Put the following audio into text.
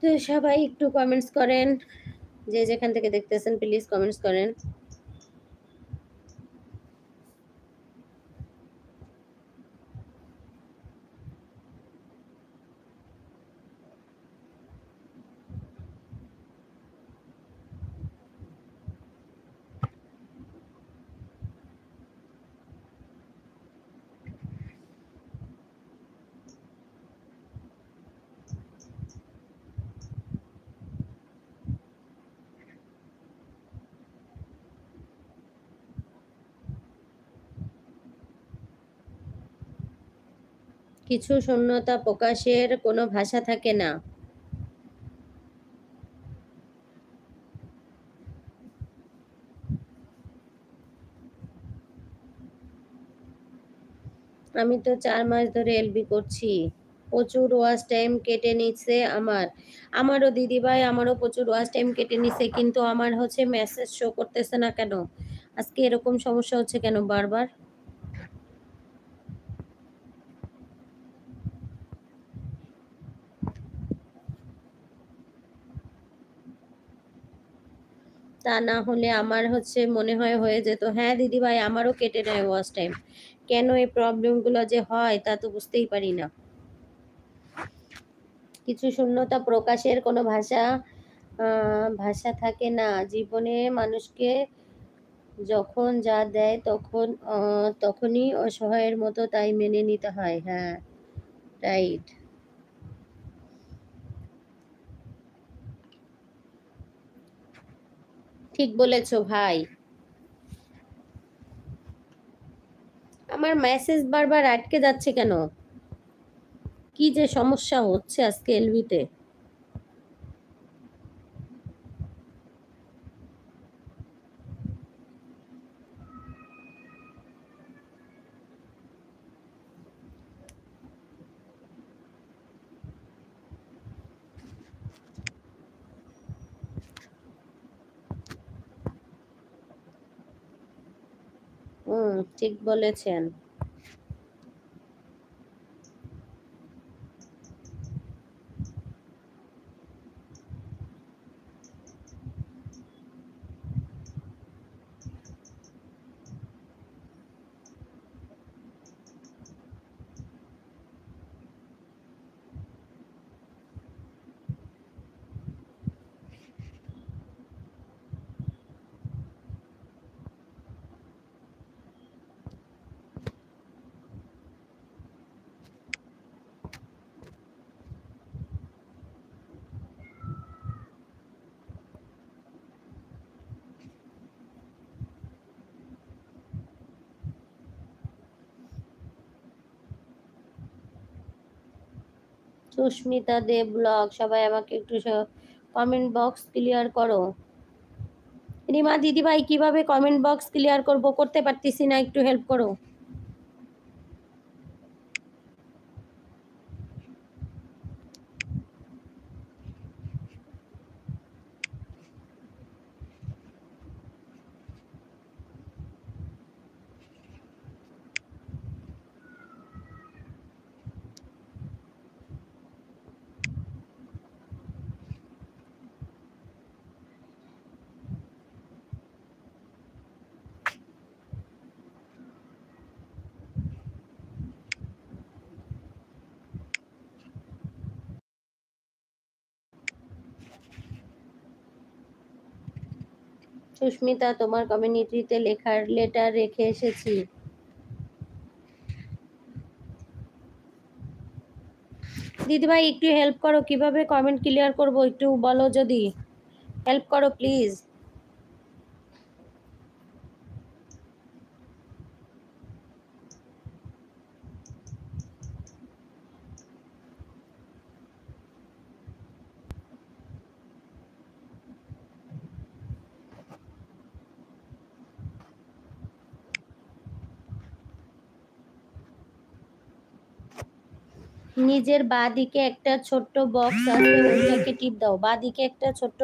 তো সবাই একটু কমেন্টস করেন, যে যেখান থেকে দেখতেছেন প্লিজ কমেন্টস করেন। কিছু শূন্যতা প্রকাশের কোনো ভাষা থাকে না। আমি তো 4 মাস ধরে এলবি করছি, প্রচুর ওয়াচ টাইম কেটে নিচ্ছে আমারও দিদিভাই, আমারও প্রচুর ওয়াচ টাইম কেটে নিচ্ছে, কিন্তু আমার হচ্ছে মেসেজ শো করতেছে না কেন? আজকে এরকম সমস্যা হচ্ছে কেন বারবার? তা না হলে আমার হচ্ছে মনে হয় হয়ে যেত। হ্যাঁ দিদিভাই, আমারও কেটে নেয় ওয়াচ টাইম। কেন এই প্রবলেমগুলো যে হয় তা তো বুঝতেই পারি না। কিছু শূন্যতা প্রকাশের কোনো ভাষা থাকে না। জীবনে মানুষকে যখন যা দেয় তখনই অসহায়ের মতো তাই মেনে নিতে হয়। হ্যাঁ, রাইট। ঠিক বলেছো ভাই। আমার মেসেজ বারবার আটকে যাচ্ছে কেন? কি যে সমস্যা হচ্ছে আজকে এলবিতে। ঠিক বলেছেন। সুস্মিতা দেব ব্লগ, সবাই আমাকে একটু কমেন্ট বক্স ক্লিয়ার করো। রিমা দিদিভাই, কিভাবে কমেন্ট বক্স ক্লিয়ার করব, করতে পারতেছি না, একটু হেল্প করো। সুস্মিতা, তোমার কমিউনিটিতে লেখার লেটার রেখে এসেছি। দিদিভাই একটু হেল্প করো, কিভাবে কমেন্ট ক্লিয়ার করব একটু বলো, যদি হেল্প করো প্লিজ। নিজের বাঁ দিকে একটা ছোট্ট বক্স আছে, ওইটাকে টিপ দাও। বাঁ দিকে একটা ছোট্ট